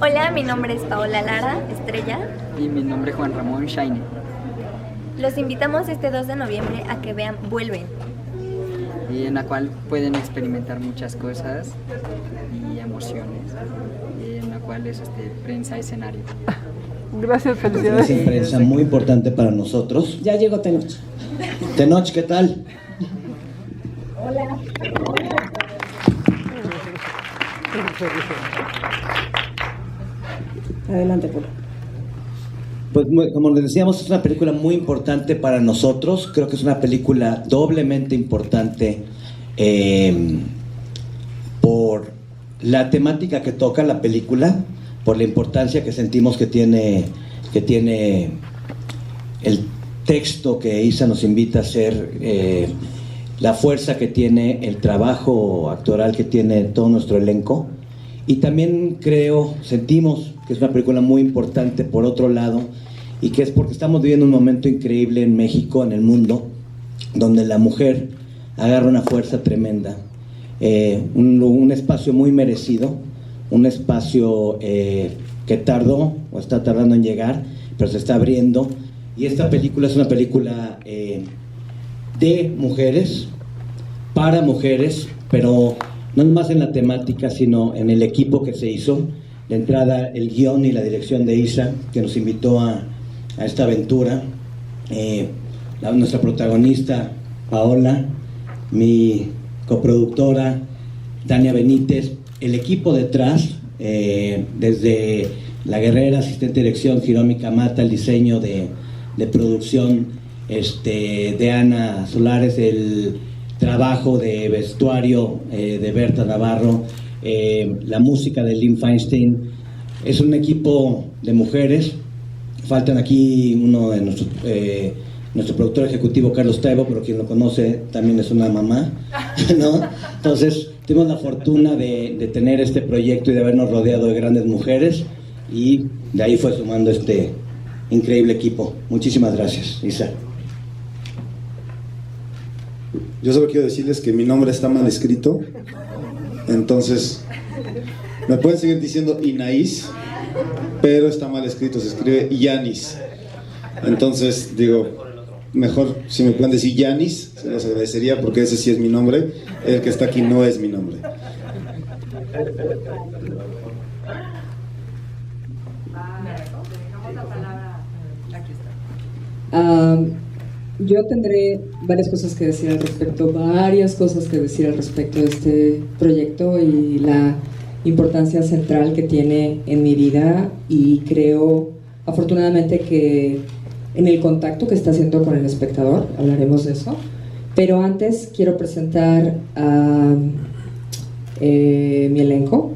Hola, mi nombre es Paola Lara, Estrella. Y mi nombre es Juan Ramón Shaine. Los invitamos este 2 de noviembre a que vean Vuelven. Y en la cual pueden experimentar muchas cosas y emociones. Y en la cual es prensa escenario. Gracias, felicidades. Es una prensa muy importante para nosotros. Ya llegó Tenoch. Tenoch, ¿qué tal? Hola. Adelante, Polo. Pues como les decíamos, es una película muy importante para nosotros. Creo que es una película doblemente importante por la temática que toca la película, por la importancia que sentimos que tiene el texto que Isa nos invita a hacer, la fuerza que tiene el trabajo actoral que tiene todo nuestro elenco. Y también sentimos que es una película muy importante por otro lado, y que es porque estamos viviendo un momento increíble en México, en el mundo, donde la mujer agarra una fuerza tremenda, un espacio muy merecido, un espacio que tardó o está tardando en llegar, pero se está abriendo. Y esta película es una película de mujeres, para mujeres, pero no más en la temática, sino en el equipo que se hizo. De entrada, el guión y la dirección de Isa, que nos invitó a esta aventura. Nuestra protagonista, Paola, mi coproductora, Tania Benítez, el equipo detrás, desde la guerrera, asistente de dirección, Hiromi Kamata, el diseño de producción de Ana Solares, el trabajo de vestuario de Berta Navarro, la música de Lynn Feinstein. Es un equipo de mujeres. Faltan aquí uno de nuestro productor ejecutivo, Carlos Taibo, pero quien lo conoce también es una mamá, ¿no? Entonces tuvimos la fortuna de tener este proyecto y de habernos rodeado de grandes mujeres, y de ahí fue sumando este increíble equipo. Muchísimas gracias, Isa. Yo solo quiero decirles que mi nombre está mal escrito, entonces me pueden seguir diciendo Inaís, pero está mal escrito, se escribe Yanis. Entonces digo, mejor si me pueden decir Yanis, se los agradecería, porque ese sí es mi nombre. El que está aquí no es mi nombre. Yo tendré varias cosas que decir al respecto, de este proyecto y la importancia central que tiene en mi vida, y creo afortunadamente que en el contacto que está haciendo con el espectador, hablaremos de eso. Pero antes quiero presentar a mi elenco,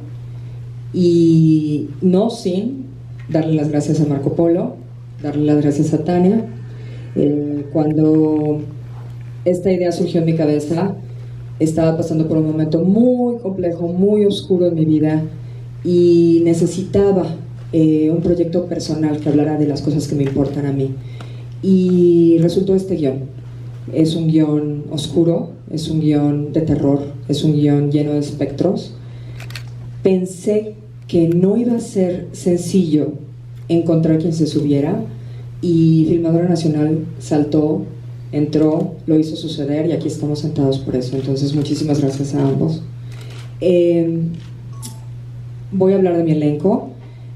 y no sin darle las gracias a Marco Polo, darle las gracias a Tania. Cuando esta idea surgió en mi cabeza, estaba pasando por un momento muy complejo, muy oscuro en mi vida, y necesitaba un proyecto personal que hablara de las cosas que me importan a mí. Y resultó este guión. Es un guión oscuro, es un guión de terror, es un guión lleno de espectros. Pensé que no iba a ser sencillo encontrar quien se subiera, y Filmadora Nacional saltó, entró, lo hizo suceder, y aquí estamos sentados por eso. Entonces, muchísimas gracias a ambos. Voy a hablar de mi elenco.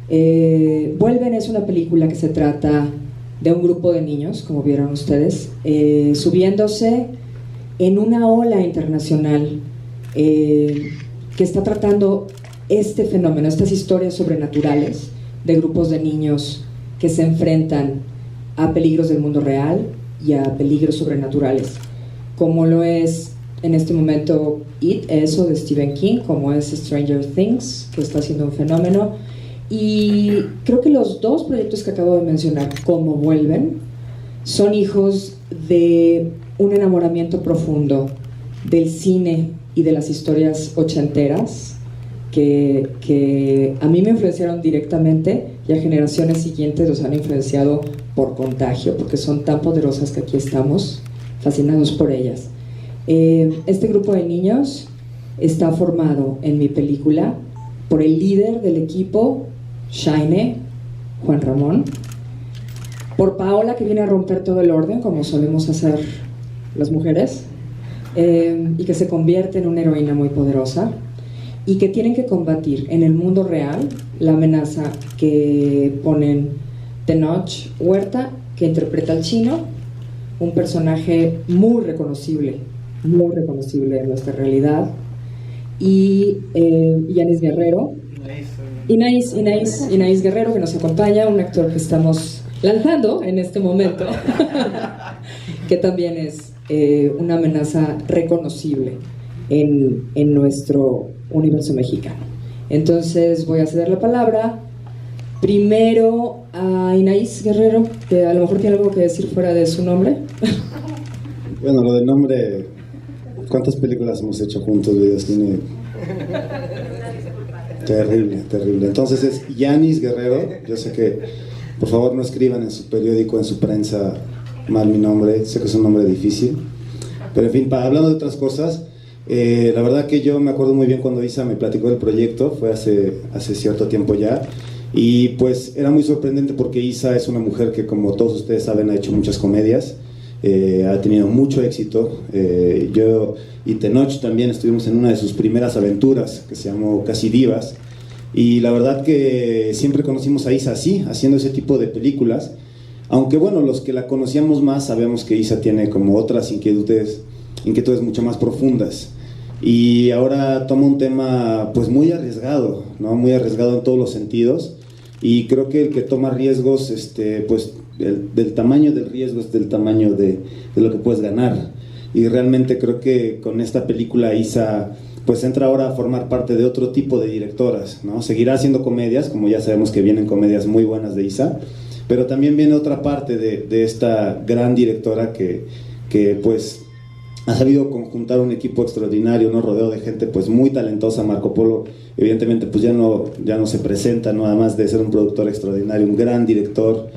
Vuelven es una película que se trata de un grupo de niños, como vieron ustedes, subiéndose en una ola internacional que está tratando este fenómeno, estas historias sobrenaturales de grupos de niños que se enfrentan a peligros del mundo real y a peligros sobrenaturales, como lo es en este momento It, eso de Stephen King, como es Stranger Things, que está siendo un fenómeno. Y creo que los dos proyectos que acabo de mencionar, como Vuelven, son hijos de un enamoramiento profundo del cine y de las historias ochenteras, que a mí me influenciaron directamente, y a generaciones siguientes los han influenciado por contagio, porque son tan poderosas que aquí estamos fascinados por ellas. Este grupo de niños está formado en mi película por el líder del equipo, Shaine, Juan Ramón, por Paola, que viene a romper todo el orden, como solemos hacer las mujeres, y que se convierte en una heroína muy poderosa, y que tienen que combatir en el mundo real la amenaza que ponen Tenoch Huerta, que interpreta al chino, un personaje muy reconocible en nuestra realidad, y Yanis Guerrero, Inaís Guerrero, que nos acompaña, un actor que estamos lanzando en este momento, que también es una amenaza reconocible en nuestro universo mexicano. Entonces voy a ceder la palabra primero a Inaís Guerrero, que a lo mejor tiene algo que decir fuera de su nombre. Bueno, lo del nombre, ¿cuántas películas hemos hecho juntos? Videos tiene... Terrible. Entonces es Yanis Guerrero. Yo sé que, por favor, no escriban en su periódico, en su prensa, mal mi nombre. Sé que es un nombre difícil. Pero en fin, hablando de otras cosas, la verdad que yo me acuerdo muy bien cuando Isa me platicó del proyecto. Fue hace cierto tiempo ya. Y pues era muy sorprendente porque Isa es una mujer que, como todos ustedes saben, ha hecho muchas comedias. Ha tenido mucho éxito. Yo y Tenoch también estuvimos en una de sus primeras aventuras que se llamó Casi Divas, y la verdad que siempre conocimos a Isa así, haciendo ese tipo de películas, aunque bueno, los que la conocíamos más sabemos que Isa tiene como otras inquietudes mucho más profundas, y ahora toma un tema pues muy arriesgado, ¿no? Muy arriesgado en todos los sentidos, y creo que el que toma riesgos, pues del tamaño del riesgo es del tamaño de lo que puedes ganar. Y realmente creo que con esta película Isa pues entra ahora a formar parte de otro tipo de directoras, ¿no? Seguirá haciendo comedias, como ya sabemos que vienen comedias muy buenas de Isa, pero también viene otra parte de esta gran directora que pues ha sabido conjuntar un equipo extraordinario, un rodeo de gente pues muy talentosa. Marco Polo evidentemente pues ya no se presenta, ¿no? Además de ser un productor extraordinario, un gran director.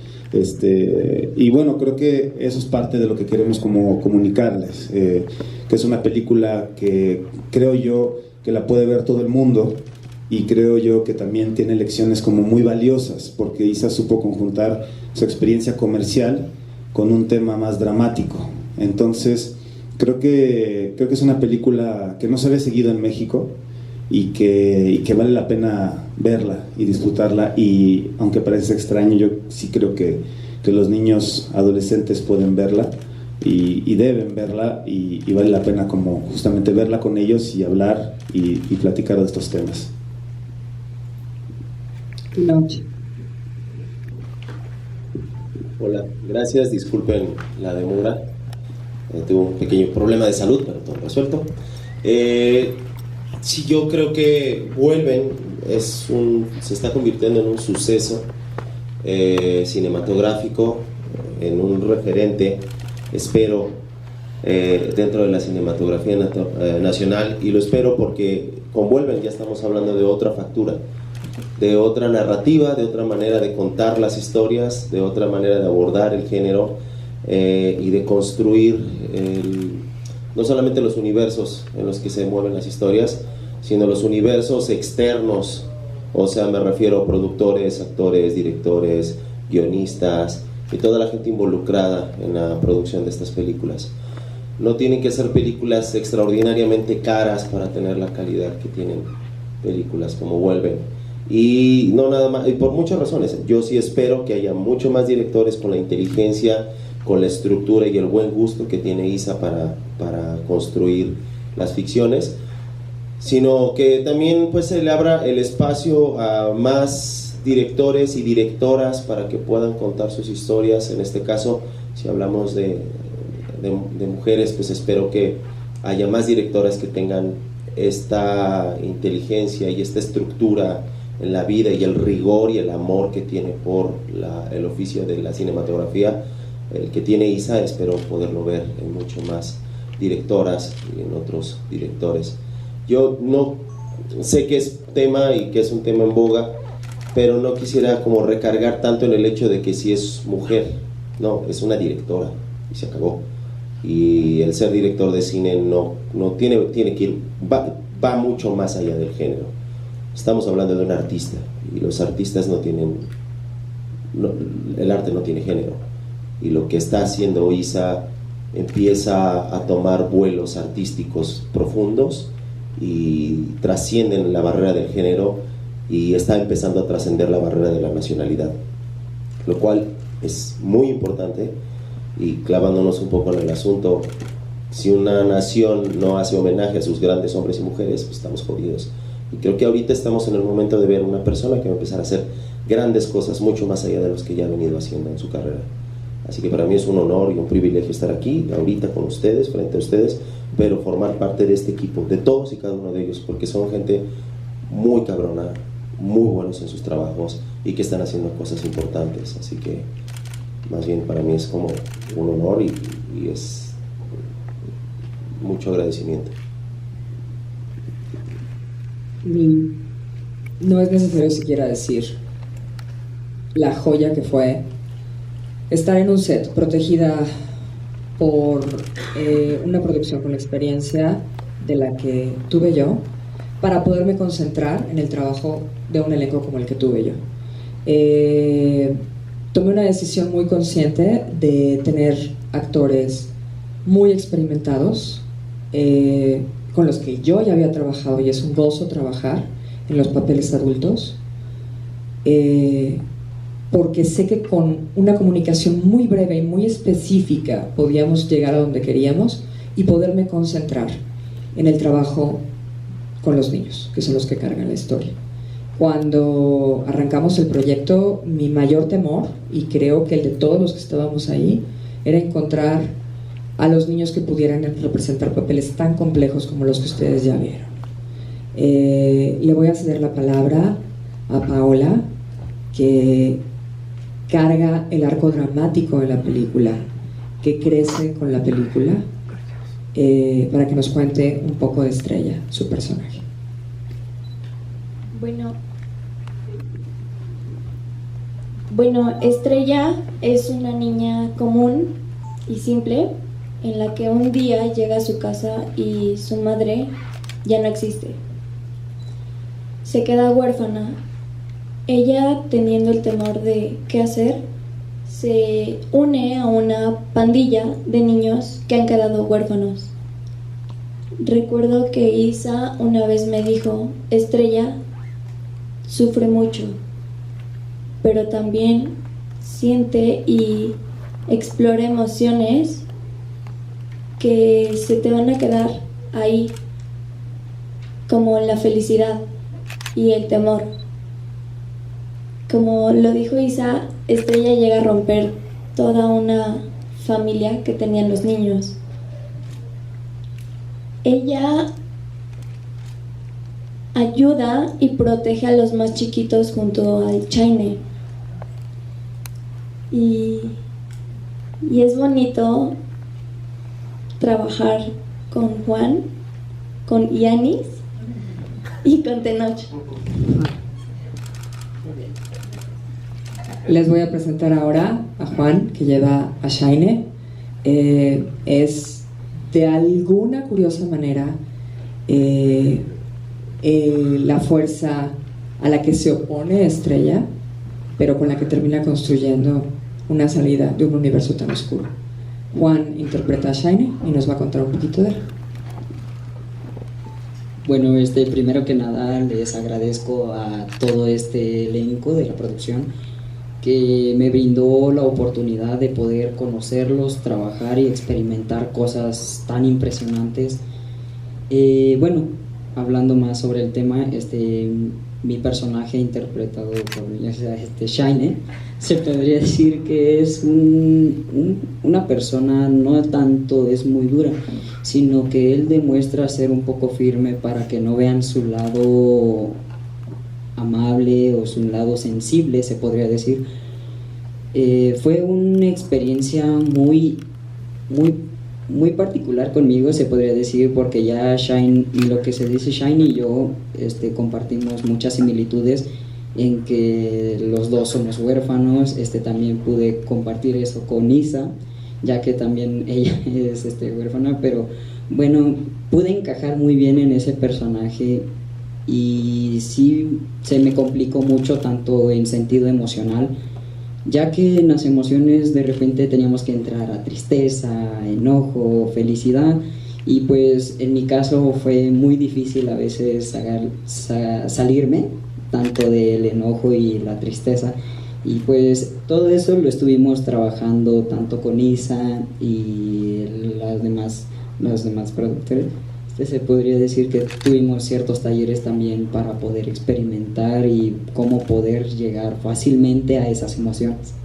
Y bueno, creo que eso es parte de lo que queremos como comunicarles, que es una película que creo yo que la puede ver todo el mundo, y creo yo que también tiene lecciones como muy valiosas, porque Isa supo conjuntar su experiencia comercial con un tema más dramático. Entonces creo que es una película que no se ve seguido en México, y que vale la pena verla y disfrutarla, y aunque parece extraño, yo sí creo que los niños adolescentes pueden verla y deben verla, y vale la pena como justamente verla con ellos y hablar y platicar de estos temas. Hola, gracias, disculpen la demora, tuve un pequeño problema de salud, pero todo resuelto. Sí, yo creo que Vuelven se está convirtiendo en un suceso cinematográfico, en un referente, espero, dentro de la cinematografía nacional, y lo espero porque con Vuelven ya estamos hablando de otra factura, de otra narrativa, de otra manera de contar las historias, de otra manera de abordar el género, y de construir no solamente los universos en los que se mueven las historias, sino los universos externos, o sea, me refiero a productores, actores, directores, guionistas y toda la gente involucrada en la producción de estas películas. No tienen que ser películas extraordinariamente caras para tener la calidad que tienen películas como Vuelven. Y no nada más, y por muchas razones. Yo sí espero que haya mucho más directores con la inteligencia, con la estructura y el buen gusto que tiene Isa para construir las ficciones, sino que también pues se le abra el espacio a más directores y directoras para que puedan contar sus historias. En este caso, si hablamos de mujeres, pues espero que haya más directoras que tengan esta inteligencia y esta estructura en la vida, y el rigor y el amor que tiene por el oficio de la cinematografía, el que tiene Isa. Espero poderlo ver en mucho más directoras y en otros directores. Yo no sé que es tema y que es un tema en boga, pero no quisiera como recargar tanto en el hecho de que si es mujer. No, es una directora y se acabó. Y el ser director de cine no tiene que ir, va mucho más allá del género. O estamos hablando de un artista, y los artistas no tienen, el arte no tiene género, y lo que está haciendo Isa empieza a tomar vuelos artísticos profundos y trascienden la barrera del género, y está empezando a trascender la barrera de la nacionalidad, lo cual es muy importante. Y clavándonos un poco en el asunto, si una nación no hace homenaje a sus grandes hombres y mujeres, pues estamos jodidos. Y creo que ahorita estamos en el momento de ver una persona que va a empezar a hacer grandes cosas, mucho más allá de los que ya ha venido haciendo en su carrera. Así que para mí es un honor y un privilegio estar aquí, ahorita con ustedes, frente a ustedes, pero formar parte de este equipo, de todos y cada uno de ellos, porque son gente muy cabrona, muy buenos en sus trabajos y que están haciendo cosas importantes. Así que más bien para mí es como un honor y es mucho agradecimiento. No es necesario siquiera decir la joya que fue estar en un set protegida por una producción con la experiencia de la que tuve yo, para poderme concentrar en el trabajo de un elenco como el que tuve yo. Tomé una decisión muy consciente de tener actores muy experimentados, con los que yo ya había trabajado, y es un gozo trabajar en los papeles adultos, porque sé que con una comunicación muy breve y muy específica podíamos llegar a donde queríamos y poderme concentrar en el trabajo con los niños, que son los que cargan la historia. Cuando arrancamos el proyecto, mi mayor temor, y creo que el de todos los que estábamos ahí, era encontrar a los niños que pudieran representar papeles tan complejos como los que ustedes ya vieron. Le voy a ceder la palabra a Paola, que carga el arco dramático de la película, que crece con la película, para que nos cuente un poco de Estrella, su personaje. Bueno, Estrella es una niña común y simple, en la que un día llega a su casa y su madre ya no existe. Se queda huérfana. Ella, teniendo el temor de qué hacer, se une a una pandilla de niños que han quedado huérfanos. Recuerdo que Isa una vez me dijo: Estrella sufre mucho, pero también siente y explora emociones que se te van a quedar ahí, como la felicidad y el temor. Como lo dijo Isa, Estrella llega a romper toda una familia que tenían los niños. Ella ayuda y protege a los más chiquitos junto al Shine. Y es bonito trabajar con Juan, con Yanis y con Tenoch. Les voy a presentar ahora a Juan, que lleva a Shine. Es de alguna curiosa manera la fuerza a la que se opone Estrella, pero con la que termina construyendo una salida de un universo tan oscuro. Juan interpreta a Shine y nos va a contar un poquito de él. Bueno, primero que nada les agradezco a todo este elenco de la producción que me brindó la oportunidad de poder conocerlos, trabajar y experimentar cosas tan impresionantes. Bueno, hablando más sobre el tema, mi personaje interpretado por Shine, se podría decir que es una persona no tanto es muy dura, sino que él demuestra ser un poco firme para que no vean su lado amable o su lado sensible, se podría decir. Fue una experiencia muy particular conmigo, se podría decir, porque ya Shine, lo que se dice Shine y yo compartimos muchas similitudes en que los dos somos huérfanos. También pude compartir eso con Isa, ya que también ella es huérfana, pero bueno, pude encajar muy bien en ese personaje y sí se me complicó mucho tanto en sentido emocional, ya que en las emociones de repente teníamos que entrar a tristeza, enojo, felicidad, y pues en mi caso fue muy difícil a veces salirme tanto del enojo y la tristeza, y pues todo eso lo estuvimos trabajando tanto con Isa y los demás productores. Se podría decir que tuvimos ciertos talleres también para poder experimentar y cómo poder llegar fácilmente a esas emociones.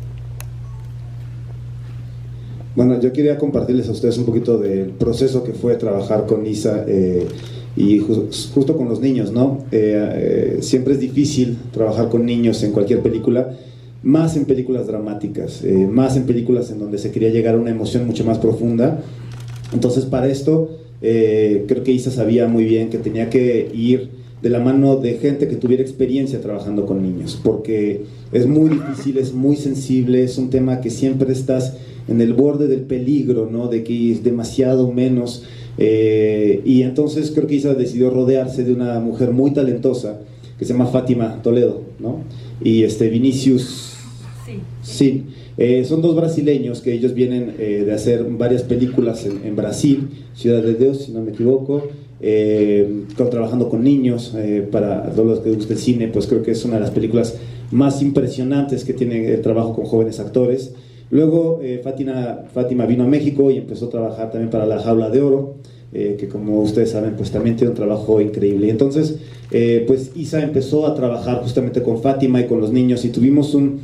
Bueno, yo quería compartirles a ustedes un poquito del proceso que fue trabajar con Isa y justo con los niños, ¿no? Siempre es difícil trabajar con niños en cualquier película, más en películas dramáticas, más en películas en donde se quería llegar a una emoción mucho más profunda. Entonces, para esto, creo que Isa sabía muy bien que tenía que ir de la mano de gente que tuviera experiencia trabajando con niños, porque es muy difícil, es muy sensible, es un tema que siempre estás en el borde del peligro, ¿no? De que es demasiado menos, y entonces creo que Isa decidió rodearse de una mujer muy talentosa que se llama Fátima Toledo, ¿no? Y Vinicius. Sí. Son dos brasileños que ellos vienen de hacer varias películas en Brasil, Ciudad de Dios, si no me equivoco, trabajando con niños. Para todos los que les gusta el cine, pues creo que es una de las películas más impresionantes que tiene el trabajo con jóvenes actores. Luego Fátima vino a México y empezó a trabajar también para La Jaula de Oro, que como ustedes saben, pues también tiene un trabajo increíble. Y entonces, pues Isa empezó a trabajar justamente con Fátima y con los niños, y tuvimos un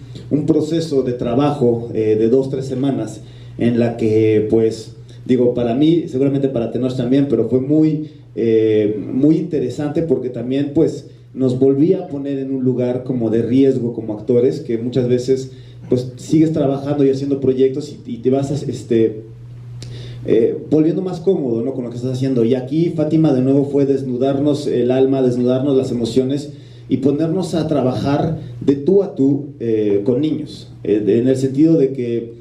proceso de trabajo de 2-3 semanas en la que, pues, digo, para mí, seguramente para Tenoch también, pero fue muy interesante, porque también, pues, nos volvía a poner en un lugar como de riesgo como actores, que muchas veces, pues, sigues trabajando y haciendo proyectos y te vas volviendo más cómodo, ¿no?, con lo que estás haciendo. Y aquí Fátima de nuevo fue desnudarnos el alma, desnudarnos las emociones y ponernos a trabajar de tú a tú con niños, en el sentido de que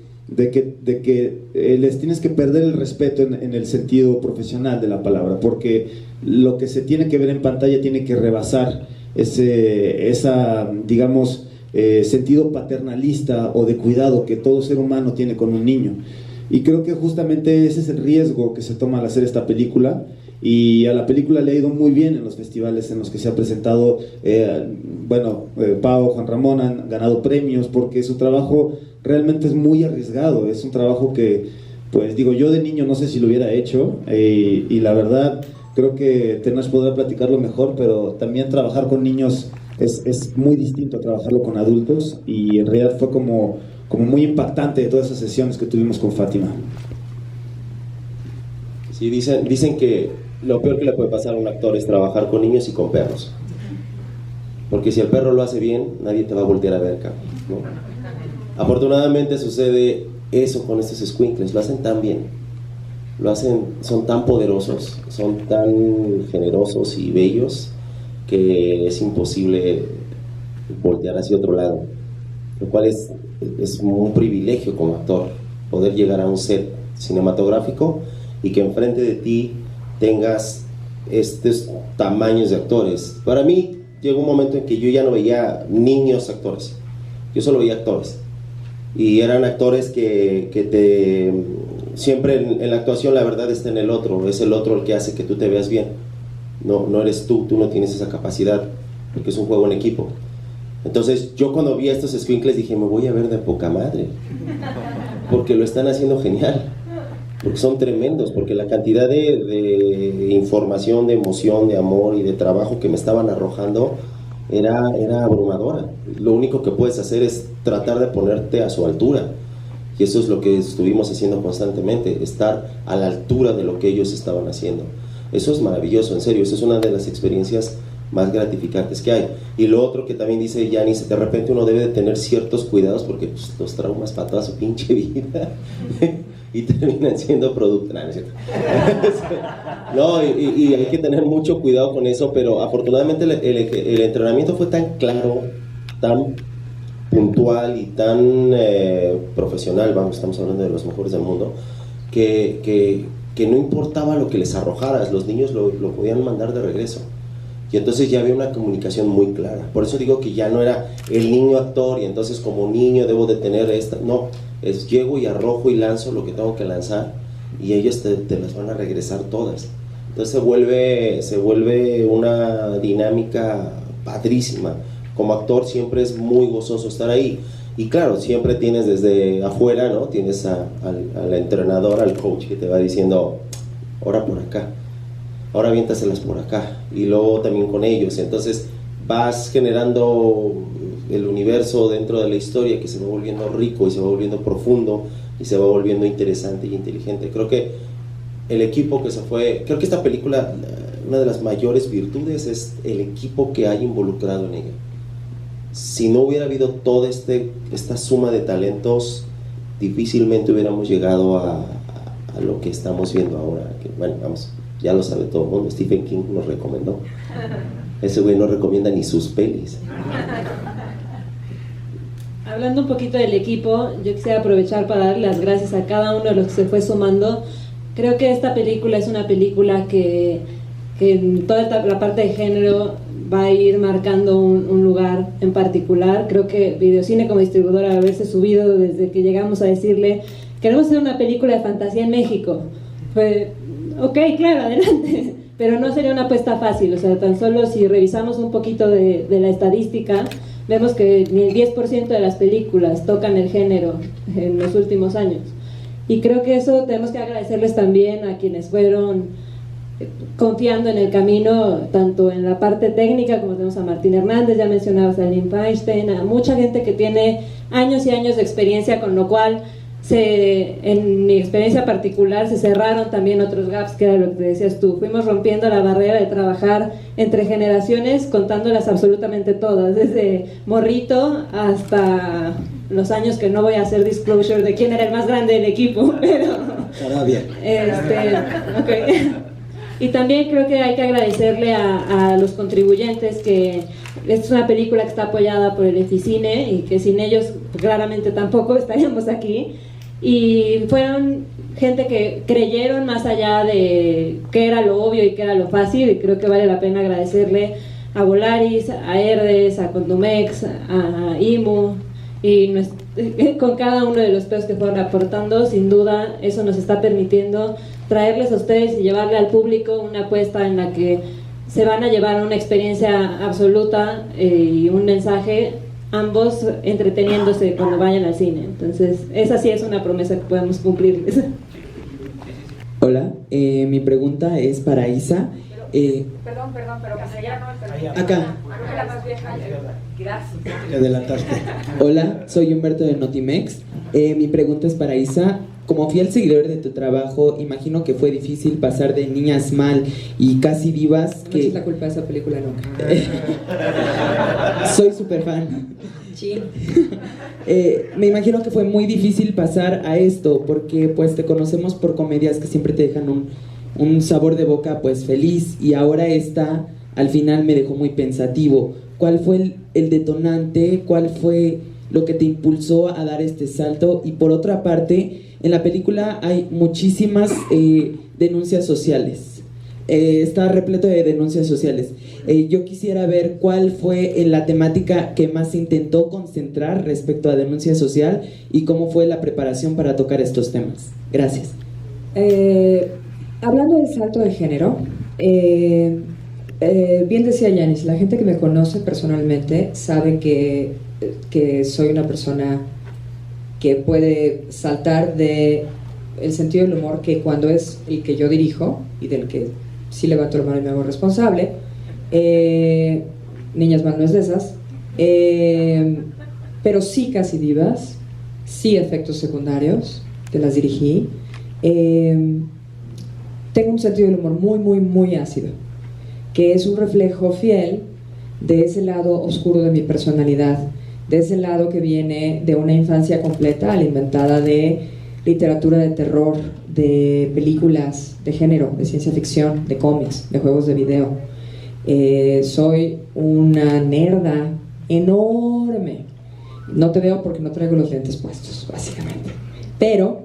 les tienes que perder el respeto en el sentido profesional de la palabra, porque lo que se tiene que ver en pantalla tiene que rebasar esa, digamos, sentido paternalista o de cuidado que todo ser humano tiene con un niño. Y creo que justamente ese es el riesgo que se toma al hacer esta película, y a la película le ha ido muy bien en los festivales en los que se ha presentado. Pau, Juan Ramón han ganado premios porque su trabajo realmente es muy arriesgado. Es un trabajo que, pues digo, yo de niño no sé si lo hubiera hecho, y la verdad creo que Tenoch podrá platicarlo mejor, pero también trabajar con niños es muy distinto a trabajarlo con adultos, y en realidad fue como muy impactante de todas esas sesiones que tuvimos con Fátima. Sí, dicen que lo peor que le puede pasar a un actor es trabajar con niños y con perros, porque si el perro lo hace bien, nadie te va a voltear a ver, cabrón, ¿no? Afortunadamente sucede eso con estos escuincles, lo hacen tan bien, son tan poderosos, son tan generosos y bellos, que es imposible voltear hacia otro lado, lo cual es un privilegio como actor, poder llegar a un set cinematográfico y que enfrente de ti tengas estos tamaños de actores. Para mí llegó un momento en que yo ya no veía niños actores, yo solo veía actores, y eran actores que siempre en la actuación la verdad está en el otro, es el otro el que hace que tú te veas bien, no eres tú no tienes esa capacidad, porque es un juego en equipo. Entonces yo cuando vi a estos escuincles dije, me voy a ver de poca madre, porque lo están haciendo genial, porque son tremendos, porque la cantidad de información, de emoción, de amor y de trabajo que me estaban arrojando era abrumadora. Lo único que puedes hacer es tratar de ponerte a su altura, y eso es lo que estuvimos haciendo constantemente, estar a la altura de lo que ellos estaban haciendo. Eso es maravilloso, en serio, eso es una de las experiencias más gratificantes que hay. Y lo otro que también dice Yanis, de repente uno debe de tener ciertos cuidados, porque pues, los traumas para toda su pinche vida y terminan siendo producto. No, y hay que tener mucho cuidado con eso, pero afortunadamente el entrenamiento fue tan claro, tan puntual y tan profesional, estamos hablando de los mejores del mundo, que no importaba lo que les arrojaras, los niños lo podían mandar de regreso. Y entonces ya había una comunicación muy clara. Por eso digo que ya no era el niño actor y entonces como niño debo de tener esta. No, es llego y arrojo y lanzo lo que tengo que lanzar y ellos te las van a regresar todas. Entonces se vuelve una dinámica padrísima. Como actor siempre es muy gozoso estar ahí. Y claro, siempre tienes desde afuera, ¿no? Tienes al entrenador, al coach que te va diciendo, ahora por acá, ahora aviéntaselas por acá. Y luego también con ellos. Entonces vas generando el universo dentro de la historia que se va volviendo rico y se va volviendo profundo y se va volviendo interesante y inteligente. Creo que el equipo que se fue, creo que esta película, una de las mayores virtudes es el equipo que hay involucrado en ella. Si no hubiera habido toda esta suma de talentos, difícilmente hubiéramos llegado a lo que estamos viendo ahora. Que, bueno, vamos, ya lo sabe todo el mundo. Stephen King nos recomendó. Ese güey no recomienda ni sus pelis. Hablando un poquito del equipo, yo quisiera aprovechar para dar las gracias a cada uno de los que se fue sumando. Creo que esta película es una película que en toda la parte de género va a ir marcando un lugar en particular. Creo que Videocine como distribuidora, al haberse subido desde que llegamos a decirle queremos hacer una película de fantasía en México, fue ok, claro, adelante, pero no sería una apuesta fácil. O sea, tan solo si revisamos un poquito de la estadística, vemos que ni el 10% de las películas tocan el género en los últimos años, y creo que eso tenemos que agradecerles también a quienes fueron confiando en el camino, tanto en la parte técnica, como tenemos a Martín Hernández, ya mencionabas a Lynn Feinstein, a mucha gente que tiene años y años de experiencia, con lo cual en mi experiencia particular se cerraron también otros gaps, que era lo que decías tú. Fuimos rompiendo la barrera de trabajar entre generaciones, contándolas absolutamente todas, desde morrito hasta los años que no voy a hacer disclosure de quién era el más grande del equipo, pero estará bien. Okay. Y también creo que hay que agradecerle a los contribuyentes, que esta es una película que está apoyada por el Eficine y que sin ellos claramente tampoco estaríamos aquí. Y fueron gente que creyeron más allá de qué era lo obvio y qué era lo fácil, y creo que vale la pena agradecerle a Volaris, a Herdes, a Condumex, a IMU, y con cada uno de los pesos que fueron aportando. Sin duda eso nos está permitiendo traerles a ustedes y llevarle al público una apuesta en la que se van a llevar una experiencia absoluta y un mensaje, ambos entreteniéndose cuando vayan al cine. Entonces esa sí es una promesa que podemos cumplirles. Hola, mi pregunta es para Isa. Perdón, pero ya no, acá. La más vieja. Gracias. Te adelantaste. Hola, soy Humberto de Notimex. Mi pregunta es para Isa. Como fiel seguidor de tu trabajo, imagino que fue difícil pasar de Niñas Mal y Casi Vivas. No es la culpa de esa película nunca. Soy súper fan. Sí. Me imagino que fue muy difícil pasar a esto, porque pues te conocemos por comedias que siempre te dejan un sabor de boca pues feliz, y ahora esta al final me dejó muy pensativo. ¿Cuál fue el detonante? ¿Cuál fue lo que te impulsó a dar este salto? Y por otra parte, en la película hay muchísimas denuncias sociales. Está repleto de denuncias sociales. Yo quisiera ver cuál fue la temática que más se intentó concentrar respecto a denuncia social y cómo fue la preparación para tocar estos temas. Gracias. Hablando del salto de género, bien decía Yanis, la gente que me conoce personalmente sabe que soy una persona que puede saltar de el sentido del humor, que cuando es el que yo dirijo y del que sí levanto la mano y me hago responsable. Niñas Mal no es de esas, pero sí Casi Vivas, sí Efectos Secundarios, que las dirigí. Tengo un sentido del humor muy, muy, muy ácido, que es un reflejo fiel de ese lado oscuro de mi personalidad, de ese lado que viene de una infancia completa, alimentada de literatura de terror, de películas de género, de ciencia ficción, de cómics, de juegos de video. Soy una nerda enorme. No te veo porque no traigo los lentes puestos, básicamente. Pero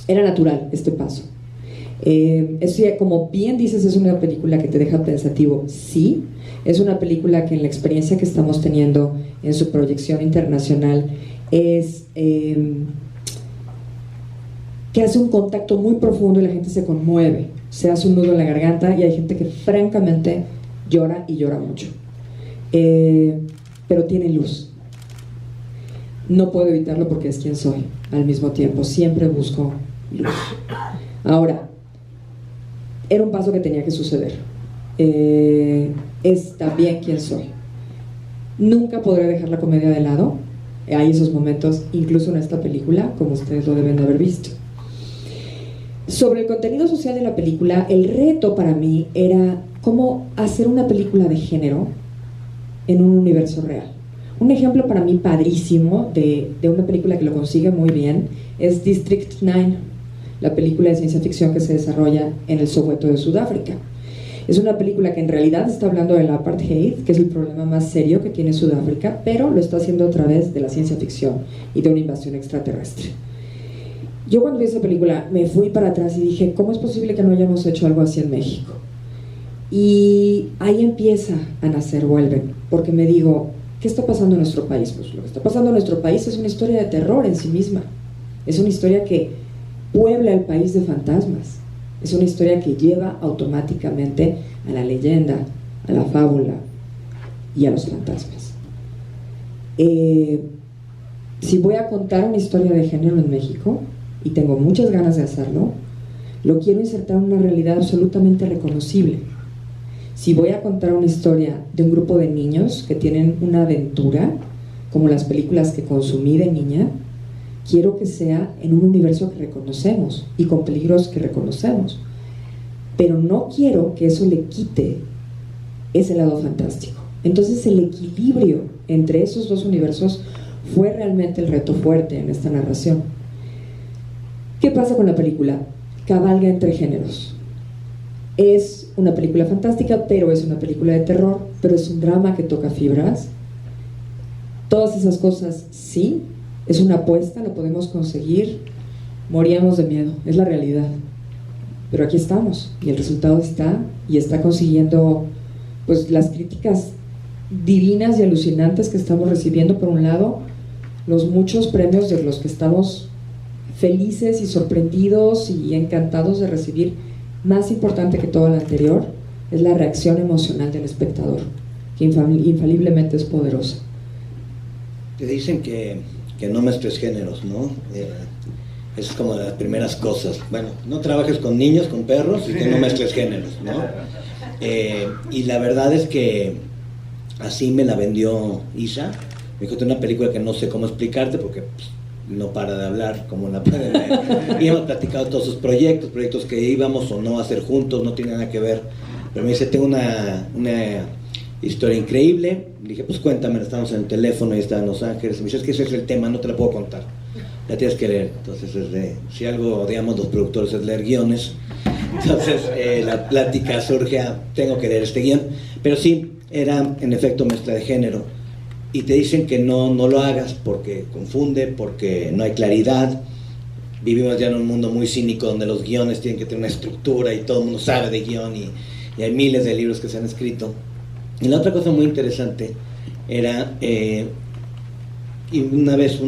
era natural este paso. Eso ya, como bien dices, es una película que te deja pensativo, sí. Es una película que en la experiencia que estamos teniendo en su proyección internacional es que hace un contacto muy profundo y la gente se conmueve, se hace un nudo en la garganta y hay gente que francamente llora y llora mucho. Pero tiene luz. No puedo evitarlo porque es quien soy. Al mismo tiempo, siempre busco luz. Ahora, era un paso que tenía que suceder. Es también quien soy. Nunca podré dejar la comedia de lado. Hay esos momentos, incluso en esta película, como ustedes lo deben de haber visto. Sobre el contenido social de la película, el reto para mí era cómo hacer una película de género en un universo real. Un ejemplo para mí padrísimo de una película que lo consigue muy bien es District 9, la película de ciencia ficción que se desarrolla en el Soweto de Sudáfrica. Es una película que en realidad está hablando del apartheid, que es el problema más serio que tiene Sudáfrica, pero lo está haciendo a través de la ciencia ficción y de una invasión extraterrestre. Yo cuando vi esa película me fui para atrás y dije, ¿cómo es posible que no hayamos hecho algo así en México? Y ahí empieza a nacer Vuelven, porque me digo, ¿qué está pasando en nuestro país? Pues lo que está pasando en nuestro país es una historia de terror en sí misma. Es una historia que puebla el país de fantasmas. Es una historia que lleva automáticamente a la leyenda, a la fábula y a los fantasmas. Si voy a contar una historia de género en México, y tengo muchas ganas de hacerlo, lo quiero insertar en una realidad absolutamente reconocible. Si voy a contar una historia de un grupo de niños que tienen una aventura, como las películas que consumí de niña, quiero que sea en un universo que reconocemos y con peligros que reconocemos. Pero no quiero que eso le quite ese lado fantástico. Entonces el equilibrio entre esos dos universos fue realmente el reto fuerte en esta narración. ¿Qué pasa con la película? Cabalga entre géneros. Es una película fantástica, pero es una película de terror, pero es un drama que toca fibras. Todas esas cosas, sí, es una apuesta, lo podemos conseguir. Moríamos de miedo, es la realidad. Pero aquí estamos, y el resultado está, y está consiguiendo pues las críticas divinas y alucinantes que estamos recibiendo. Por un lado, los muchos premios de los que estamos felices y sorprendidos y encantados de recibir. Más importante que todo lo anterior es la reacción emocional del espectador, que infaliblemente es poderosa. Te dicen que no mezcles géneros, ¿no? Es como de las primeras cosas. Bueno, no trabajes con niños, con perros, y que no mezcles géneros, ¿no? Y la verdad es que así me la vendió Isa. Me dijo, una película que no sé cómo explicarte porque pues, no para de hablar, como la pueden ver. Y hemos platicado todos sus proyectos que íbamos o no a hacer juntos, no tiene nada que ver. Pero me dice, tengo una historia increíble. Le dije, pues cuéntame, estamos en el teléfono y está en Los Ángeles. Me dice, es que ese es el tema, no te la puedo contar. La tienes que leer. Entonces, si algo odiamos los productores es leer guiones. Entonces, la plática surge a, tengo que leer este guión. Pero sí, era en efecto mezcla de género. Y te dicen que no lo hagas porque confunde, porque no hay claridad. Vivimos ya en un mundo muy cínico donde los guiones tienen que tener una estructura y todo el mundo sabe de guión y hay miles de libros que se han escrito. Y la otra cosa muy interesante era, y una vez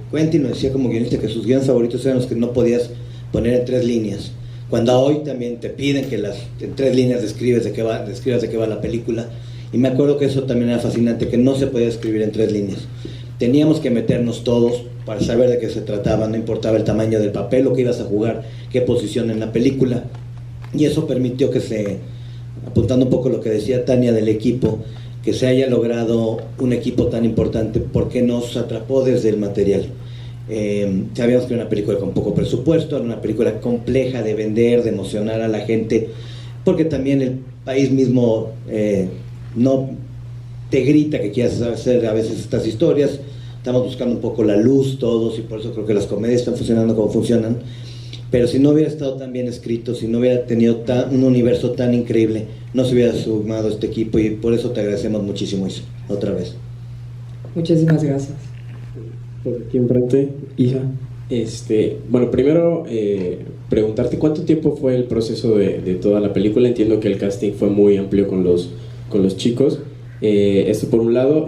Quentin nos decía como guionista que sus guiones favoritos eran los que no podías poner en 3 líneas. Cuando hoy también te piden que en 3 líneas describas de qué va la película. Y me acuerdo que eso también era fascinante, que no se podía escribir en 3 líneas. Teníamos que meternos todos para saber de qué se trataba, no importaba el tamaño del papel, lo que ibas a jugar, qué posición en la película. Y eso permitió que apuntando un poco lo que decía Tania del equipo, que se haya logrado un equipo tan importante, porque nos atrapó desde el material. Sabíamos que era una película con poco presupuesto, era una película compleja de vender, de emocionar a la gente, porque también el país mismo no te grita que quieras hacer a veces estas historias. Estamos buscando un poco la luz todos y por eso creo que las comedias están funcionando como funcionan. Pero si no hubiera estado tan bien escrito, si no hubiera tenido un universo tan increíble, no se hubiera sumado este equipo y por eso te agradecemos muchísimo, Isa, otra vez. Muchísimas gracias. Por aquí enfrente, Isa. Bueno, primero preguntarte cuánto tiempo fue el proceso de toda la película. Entiendo que el casting fue muy amplio con los chicos. Esto por un lado.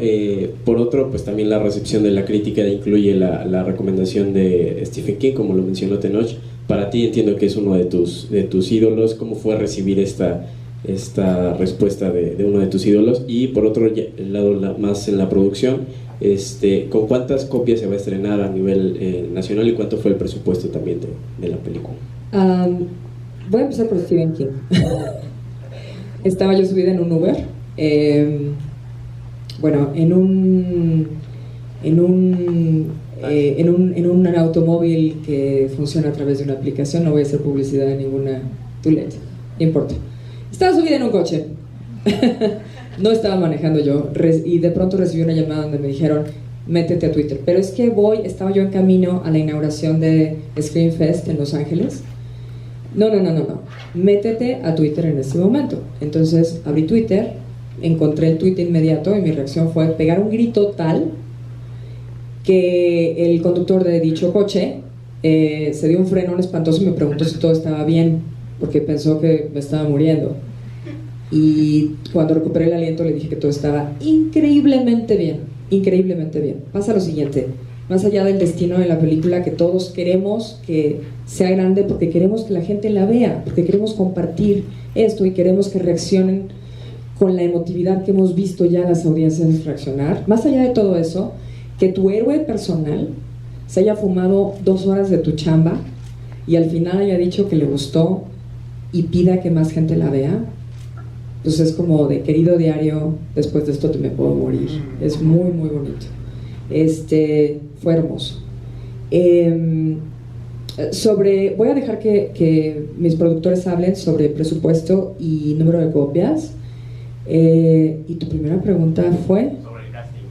Por otro, pues también la recepción de la crítica incluye la recomendación de Stephen King, como lo mencionó Tenoch. Para ti entiendo que es uno de tus ídolos. ¿Cómo fue recibir esta respuesta de uno de tus ídolos? Y por otro lado, más en la producción, ¿con cuántas copias se va a estrenar a nivel nacional y cuánto fue el presupuesto también de la película? Voy a empezar por Stephen King. Estaba yo subida en un Uber, en un automóvil que funciona a través de una aplicación. No voy a hacer publicidad de ninguna tulet, no importa. Estaba subida en un coche. No estaba manejando yo, y de pronto recibí una llamada donde me dijeron: métete a Twitter. Pero es que estaba yo en camino a la inauguración de Screen Fest en Los Ángeles. No, métete a Twitter en este momento. Entonces abrí Twitter, encontré el tweet inmediato y mi reacción fue pegar un grito tal que el conductor de dicho coche se dio un frenón espantoso y me preguntó si todo estaba bien, porque pensó que me estaba muriendo. Y cuando recuperé el aliento le dije que todo estaba increíblemente bien, increíblemente bien. Pasa lo siguiente: más allá del destino de la película, que todos queremos que sea grande porque queremos que la gente la vea, porque queremos compartir esto y queremos que reaccionen con la emotividad que hemos visto ya las audiencias reaccionar. Más allá de todo eso, que tu héroe personal se haya fumado 2 horas de tu chamba y al final haya dicho que le gustó y pida que más gente la vea, pues es como de: querido diario, después de esto te me puedo morir. Es muy, muy bonito. Fue hermoso. Voy a dejar que mis productores hablen sobre presupuesto y número de copias. Y tu primera pregunta fue sobre el casting.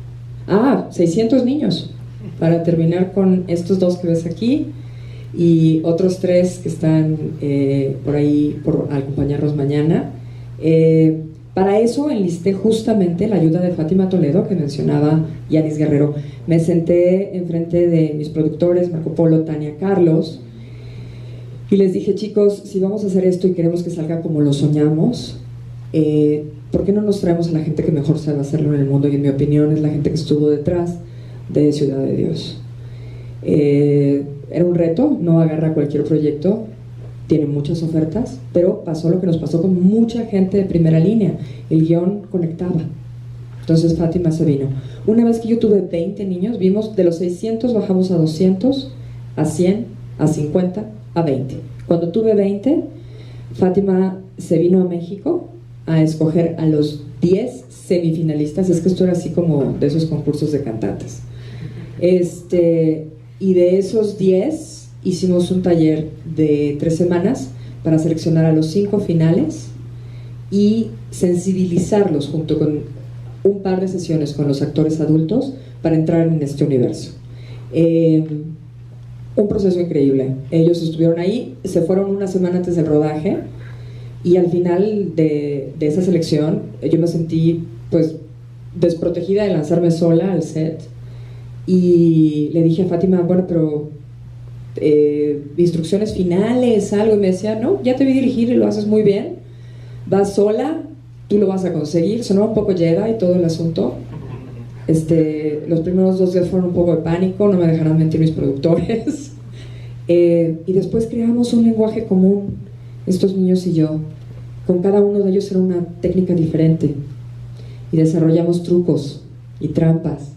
600 niños, para terminar con estos 2 que ves aquí y otros 3 que están por ahí por acompañarnos mañana. Para eso enlisté justamente la ayuda de Fátima Toledo, que mencionaba Yanis Guerrero. Me senté enfrente de mis productores, Marco Polo, Tania, Carlos, y les dije: chicos, si vamos a hacer esto y queremos que salga como lo soñamos, ¿por qué no nos traemos a la gente que mejor sabe hacerlo en el mundo? Y en mi opinión es la gente que estuvo detrás de Ciudad de Dios. Era un reto, no agarra cualquier proyecto, tiene muchas ofertas, pero pasó lo que nos pasó con mucha gente de primera línea: el guión conectaba. Entonces Fátima se vino. Una vez que yo tuve 20 niños, vimos de los 600 bajamos a 200, a 100, a 50, a 20. Cuando tuve 20, Fátima se vino a México a escoger a los 10 semifinalistas. Es que esto era así como de esos concursos de cantantes. Y de esos 10 hicimos un taller de 3 semanas para seleccionar a los 5 finales y sensibilizarlos junto con un par de sesiones con los actores adultos para entrar en este universo. Un proceso increíble. Ellos estuvieron ahí, se fueron una semana antes del rodaje y al final de esa selección yo me sentí pues desprotegida de lanzarme sola al set y le dije a Fátima: bueno, pero instrucciones finales, algo. Y me decía: no, ya te vi dirigir y lo haces muy bien, vas sola, tú lo vas a conseguir. Sonó un poco Jedi y todo el asunto. Los primeros 2 días fueron un poco de pánico, no me dejarán mentir mis productores. Y después creamos un lenguaje común, estos niños y yo. Con cada uno de ellos era una técnica diferente y desarrollamos trucos y trampas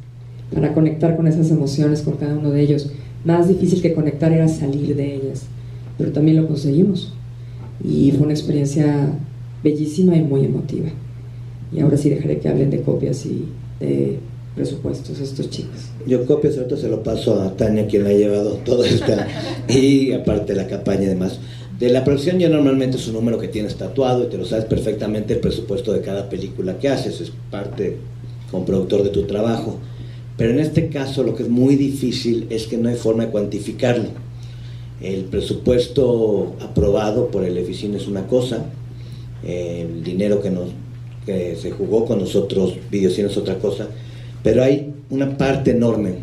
para conectar con esas emociones con cada uno de ellos. Más difícil que conectar era salir de ellas, pero también lo conseguimos y fue una experiencia bellísima y muy emotiva. Y ahora sí dejaré que hablen de copias y de presupuestos estos chicos. Yo copias, ahorita se lo paso a Tania, quien la ha llevado toda esta, y aparte la campaña y demás. De la producción ya normalmente es un número que tienes tatuado y te lo sabes perfectamente, el presupuesto de cada película que haces, es parte como productor de tu trabajo. Pero en este caso lo que es muy difícil es que no hay forma de cuantificarlo. El presupuesto aprobado por el Eficine es una cosa, el dinero que se jugó con nosotros, Videocine, es otra cosa, pero hay una parte enorme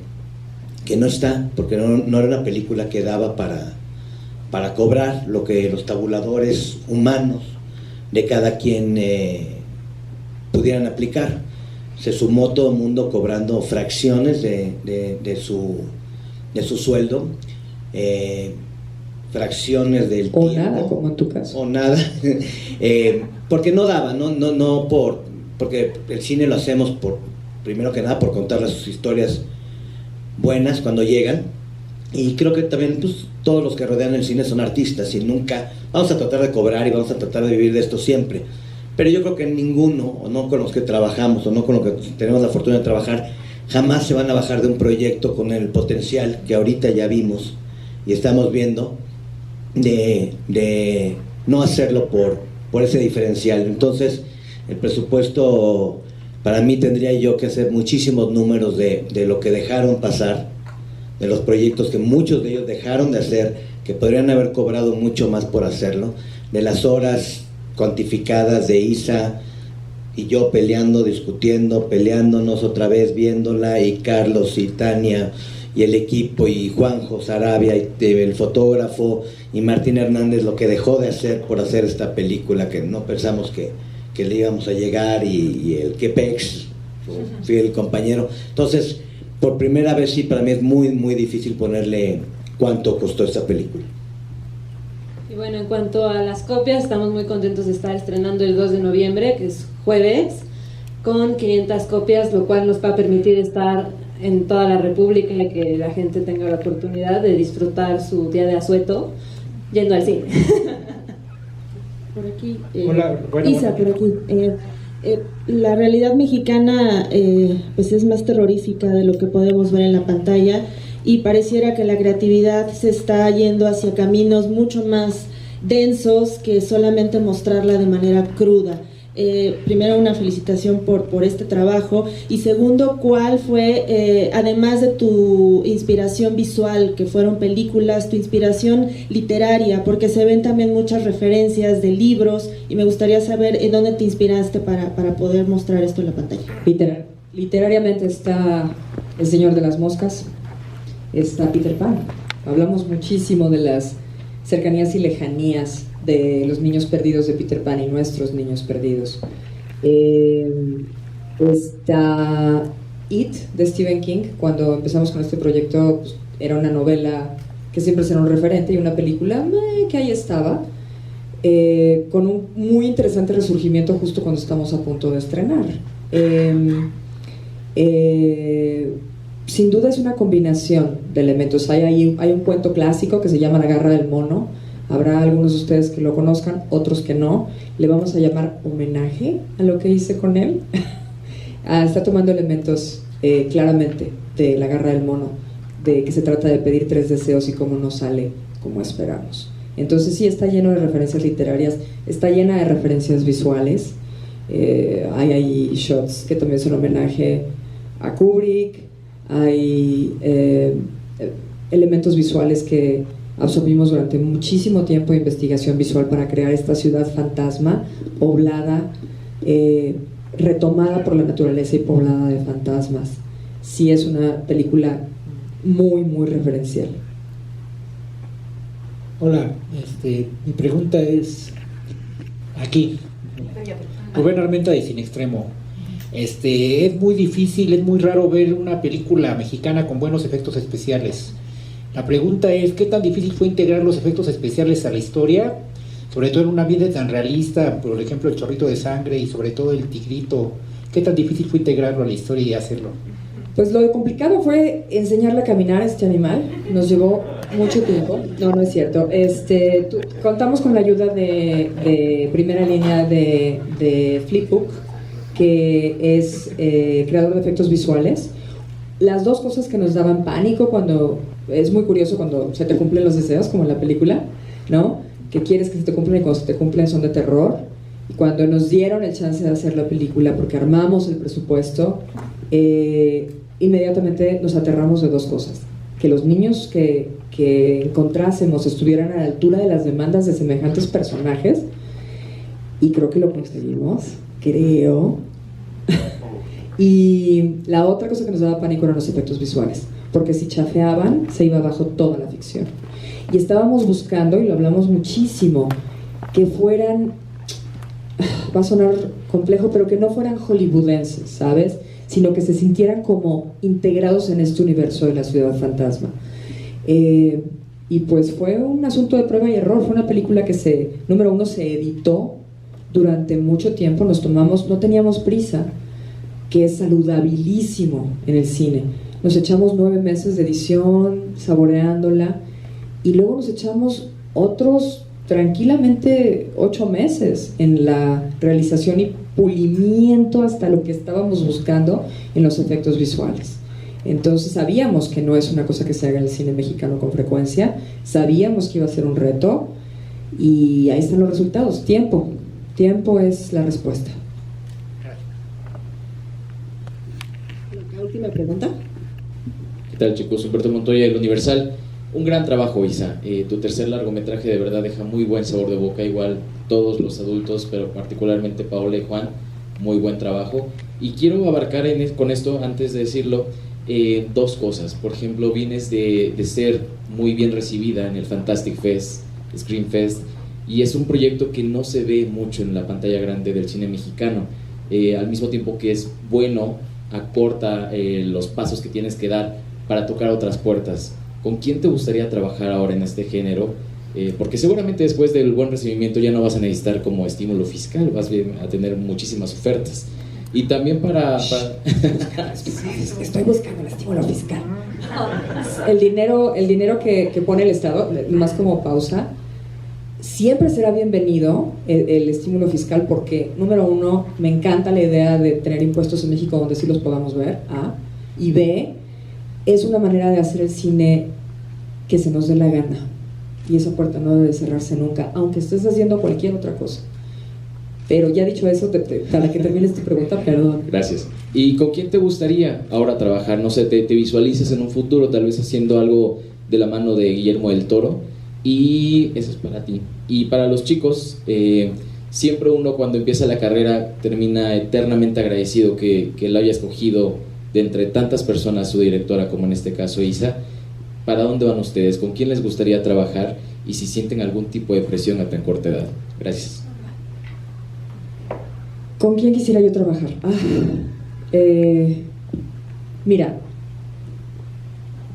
que no está, porque no era una película que daba para cobrar lo que los tabuladores humanos de cada quien pudieran aplicar. Se sumó todo el mundo cobrando fracciones de su sueldo, fracciones del o tiempo, nada, como en tu caso, o nada, porque no daba, porque el cine lo hacemos primero que nada por contar sus historias buenas cuando llegan, y creo que también pues, todos los que rodean el cine son artistas y nunca vamos a tratar de cobrar y vamos a tratar de vivir de esto siempre, pero yo creo que ninguno, o no con los que trabajamos o no con los que tenemos la fortuna de trabajar, jamás se van a bajar de un proyecto con el potencial que ahorita ya vimos y estamos viendo de no hacerlo por ese diferencial. Entonces el presupuesto para mí tendría yo que hacer muchísimos números de lo que dejaron pasar, de los proyectos que muchos de ellos dejaron de hacer, que podrían haber cobrado mucho más por hacerlo, de las horas cuantificadas de Isa y yo peleando, discutiendo, peleándonos otra vez, viéndola, y Carlos y Tania y el equipo y Juanjo Sarabia y el fotógrafo y Martín Hernández, lo que dejó de hacer por hacer esta película que no pensamos que le íbamos a llegar, y el Quepex, fiel compañero. Entonces, por primera vez sí, para mí es muy, muy difícil ponerle cuánto costó esta película. Y bueno, en cuanto a las copias, estamos muy contentos de estar estrenando el 2 de noviembre, que es jueves, con 500 copias, lo cual nos va a permitir estar en toda la República y que la gente tenga la oportunidad de disfrutar su día de asueto yendo al cine. Por aquí, Hola, Isa, por aquí. La realidad mexicana pues es más terrorífica de lo que podemos ver en la pantalla, y pareciera que la creatividad se está yendo hacia caminos mucho más densos que solamente mostrarla de manera cruda. Primero, una felicitación por este trabajo, y segundo, ¿cuál fue, además de tu inspiración visual, que fueron películas, tu inspiración literaria? Porque se ven también muchas referencias de libros, y me gustaría saber en dónde te inspiraste para poder mostrar esto en la pantalla. Literariamente está El Señor de las Moscas, está Peter Pan. Hablamos muchísimo de las cercanías y lejanías de los niños perdidos de Peter Pan y nuestros niños perdidos. Está It, de Stephen King. Cuando empezamos con este proyecto, pues, era una novela que siempre será un referente, y una película que ahí estaba, con un muy interesante resurgimiento justo cuando estamos a punto de estrenar. Sin duda es una combinación de elementos. Hay un cuento clásico que se llama La Garra del Mono. Habrá algunos de ustedes que lo conozcan, otros que no. Le vamos a llamar homenaje a lo que hice con él. Está tomando elementos claramente de La Garra del Mono, de que se trata de pedir 3 deseos y cómo no sale como esperamos. Entonces sí, está lleno de referencias literarias, está llena de referencias visuales. Hay ahí shots que también son homenaje a Kubrick, hay elementos visuales que absorbimos durante muchísimo tiempo de investigación visual para crear esta ciudad fantasma, poblada, retomada por la naturaleza y poblada de fantasmas. Sí, es una película muy, muy referencial. Hola, mi pregunta es aquí, Rubén Armenta de Cine Extremo. Es muy difícil, es muy raro ver una película mexicana con buenos efectos especiales. La pregunta es, ¿qué tan difícil fue integrar los efectos especiales a la historia? Sobre todo en un ambiente tan realista, por ejemplo el chorrito de sangre y sobre todo el tigrito. ¿Qué tan difícil fue integrarlo a la historia y hacerlo? Pues lo complicado fue enseñarle a caminar a este animal. Nos llevó mucho tiempo. No es cierto. Contamos con la ayuda de primera línea de Flipbook, que es creador de efectos visuales. Las dos cosas que nos daban pánico cuando... Es muy curioso cuando se te cumplen los deseos, como en la película, ¿no? Que quieres que se te cumplan, y cuando se te cumplen son de terror. Y cuando nos dieron el chance de hacer la película, porque armamos el presupuesto, inmediatamente nos aterramos de dos cosas: que los niños que encontrásemos estuvieran a la altura de las demandas de semejantes personajes, y creo que lo conseguimos, creo. Y la otra cosa que nos daba pánico eran los efectos visuales, porque si chafeaban se iba abajo toda la ficción. Y estábamos buscando, y lo hablamos muchísimo, que fueran, va a sonar complejo, pero que no fueran hollywoodenses, ¿sabes? Sino que se sintieran como integrados en este universo de la ciudad fantasma. Y pues fue un asunto de prueba y error. Fue una película que número uno, se editó durante mucho tiempo. No teníamos prisa, que es saludabilísimo en el cine. Nos echamos 9 meses de edición, saboreándola, y luego nos echamos otros tranquilamente 8 meses en la realización y pulimiento hasta lo que estábamos buscando en los efectos visuales. Entonces sabíamos que no es una cosa que se haga en el cine mexicano con frecuencia, sabíamos que iba a ser un reto, y ahí están los resultados. Tiempo es la respuesta. La última pregunta. ¿Qué tal, chicos? Humberto Montoya, El Universal. Un gran trabajo, Isa. Tu tercer largometraje de verdad deja muy buen sabor de boca, igual todos los adultos, pero particularmente Paola y Juan, muy buen trabajo. Y quiero abarcar con esto, antes de decirlo, 2 cosas. Por ejemplo, vienes de ser muy bien recibida en el Fantastic Fest, Screen Fest, y es un proyecto que no se ve mucho en la pantalla grande del cine mexicano. Al mismo tiempo que es bueno, acorta los pasos que tienes que dar para tocar otras puertas. ¿Con quién te gustaría trabajar ahora en este género? Porque seguramente después del buen recibimiento ya no vas a necesitar como estímulo fiscal, vas a tener muchísimas ofertas. Y también para... Estoy buscando el estímulo fiscal. El dinero que pone el Estado, más como pausa, siempre será bienvenido el estímulo fiscal, porque, número uno, me encanta la idea de tener impuestos en México donde sí los podamos ver, A, y B, es una manera de hacer el cine que se nos dé la gana, y esa puerta no debe cerrarse nunca, aunque estés haciendo cualquier otra cosa. Pero ya dicho eso, para que termines tu pregunta, perdón. Gracias. ¿Y con quién te gustaría ahora trabajar? No sé, te visualizas en un futuro tal vez haciendo algo de la mano de Guillermo del Toro, y eso es para ti. Y para los chicos, siempre uno cuando empieza la carrera termina eternamente agradecido que lo haya escogido de entre tantas personas su directora, como en este caso Isa. ¿Para dónde van ustedes? ¿Con quién les gustaría trabajar? Y si sienten algún tipo de presión a tan corta edad. Gracias. ¿Con quién quisiera yo trabajar? Mira,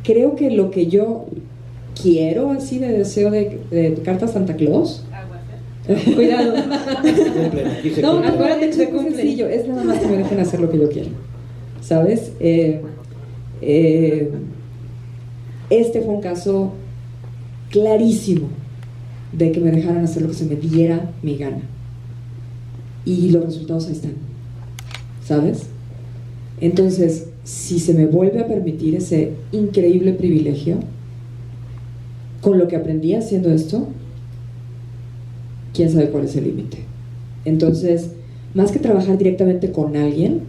creo que lo que yo quiero, así de deseo de carta a Santa Claus. Cuidado. No, acuérdate que se cumple. Sencillo, es nada más que me dejen hacer lo que yo quiero, ¿sabes? Este fue un caso clarísimo de que me dejaran hacer lo que se me diera mi gana, y los resultados ahí están, ¿sabes? Entonces, si se me vuelve a permitir ese increíble privilegio, con lo que aprendí haciendo esto, quién sabe cuál es el límite. Entonces, más que trabajar directamente con alguien,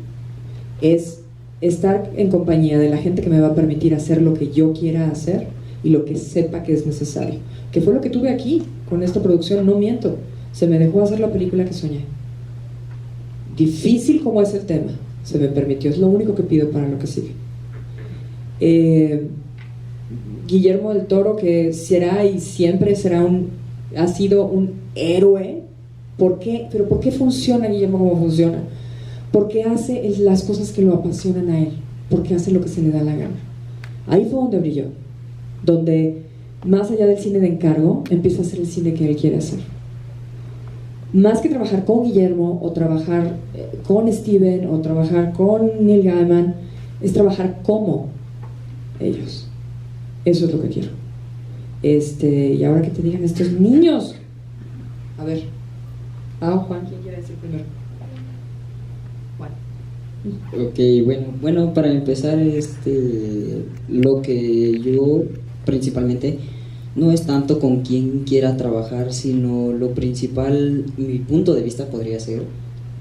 es estar en compañía de la gente que me va a permitir hacer lo que yo quiera hacer y lo que sepa que es necesario, que fue lo que tuve aquí con esta producción. No miento, se me dejó hacer la película que soñé. Difícil como es el tema, se me permitió, es lo único que pido para lo que sigue. Guillermo del Toro, que será y siempre será ha sido un héroe. ¿Por qué? ¿Pero por qué funciona Guillermo como funciona? Porque hace las cosas que lo apasionan a él, porque hace lo que se le da la gana. Ahí fue donde brilló, donde más allá del cine de encargo, empieza a hacer el cine que él quiere hacer. Más que trabajar con Guillermo, o trabajar con Steven, o trabajar con Neil Gaiman, es trabajar como ellos. Eso es lo que quiero. Y ahora que te digan estos niños, a ver, Juan, ¿quién quiere decir primero? Ok, bueno, para empezar, lo que yo principalmente no es tanto con quién quiera trabajar, sino lo principal, mi punto de vista podría ser,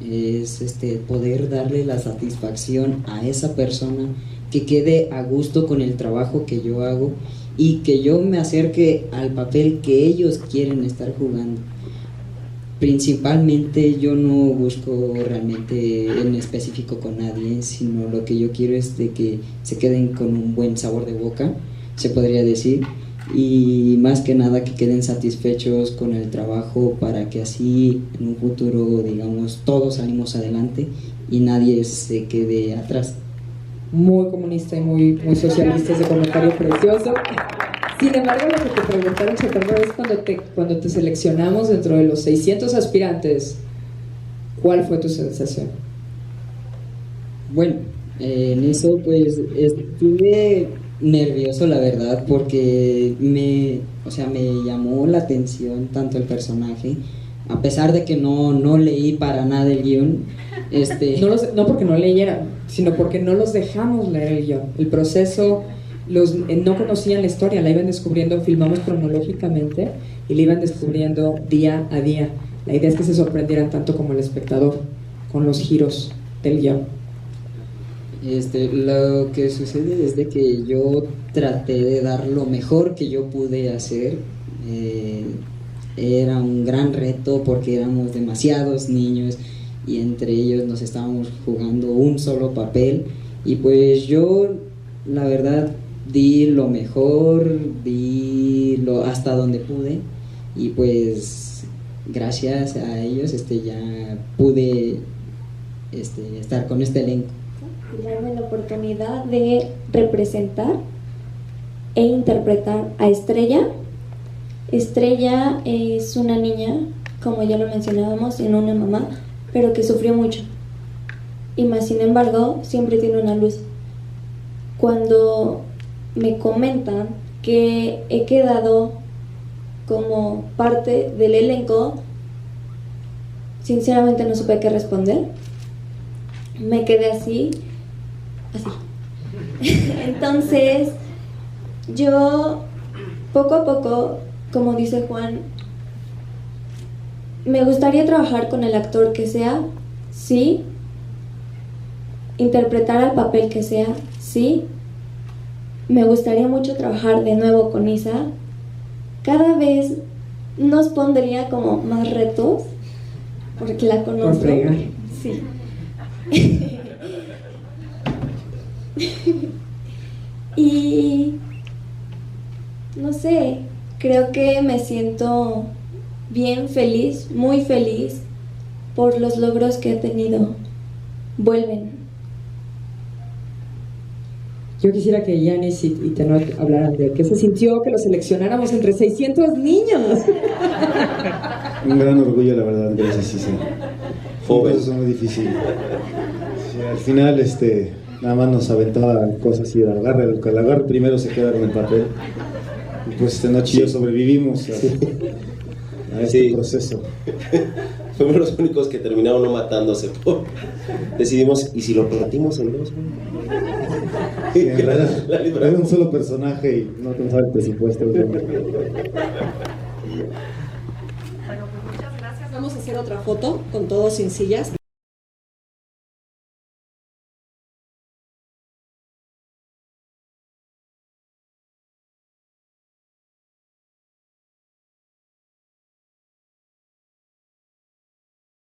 es poder darle la satisfacción a esa persona, que quede a gusto con el trabajo que yo hago y que yo me acerque al papel que ellos quieren estar jugando. Principalmente yo no busco realmente en específico con nadie, sino lo que yo quiero es de que se queden con un buen sabor de boca, se podría decir, y más que nada que queden satisfechos con el trabajo para que así en un futuro, digamos, todos salimos adelante y nadie se quede atrás. Muy comunista y muy socialista ese comentario precioso. Sin embargo, lo que te preguntaron, Chaparro, es cuando te seleccionamos dentro de los 600 aspirantes, ¿cuál fue tu sensación? Bueno, en eso pues estuve nervioso, la verdad, porque me llamó la atención tanto el personaje, a pesar de que no leí para nada el guión. No porque no leyeran, sino porque no los dejamos leer el guión. El proceso, no conocían la historia, la iban descubriendo, filmamos cronológicamente y la iban descubriendo día a día. La idea es que se sorprendieran tanto como el espectador con los giros del guión. Lo que sucede es de que yo traté de dar lo mejor que yo pude hacer. Era un gran reto porque éramos demasiados niños y entre ellos nos estábamos jugando un solo papel, y pues yo la verdad di lo mejor, hasta donde pude, y pues gracias a ellos ya pude estar con este elenco. Darme la oportunidad de representar e interpretar a Estrella. Estrella es una niña, como ya lo mencionábamos, sin una mamá, pero que sufrió mucho. Y más sin embargo, siempre tiene una luz. Cuando me comentan que he quedado como parte del elenco, sinceramente no supe qué responder. Me quedé así. Entonces, yo poco a poco, como dice Juan, me gustaría trabajar con el actor que sea, sí, interpretar al papel que sea, sí. Me gustaría mucho trabajar de nuevo con Isa. Cada vez nos pondría como más retos, porque la conozco. Por fregar. Sí. Y no sé, creo que me siento bien feliz, muy feliz por los logros que he tenido. Vuelven. Yo quisiera que Yanis y Tenor hablaran de qué se sintió que lo seleccionáramos entre 600 niños. Un gran orgullo, la verdad, gracias, Isa. Fue muy difícil. Sí, al final, nada más nos aventaba cosas así, el que la agarre primero se queda con el papel. Y pues esta noche yo sobrevivimos a este proceso. Fuimos los únicos que terminaron no matándose. Decidimos, ¿y si lo partimos en dos? Sí, en realidad, era un solo personaje y no alcanzaba el presupuesto. Vamos a hacer otra foto con todos sin sillas.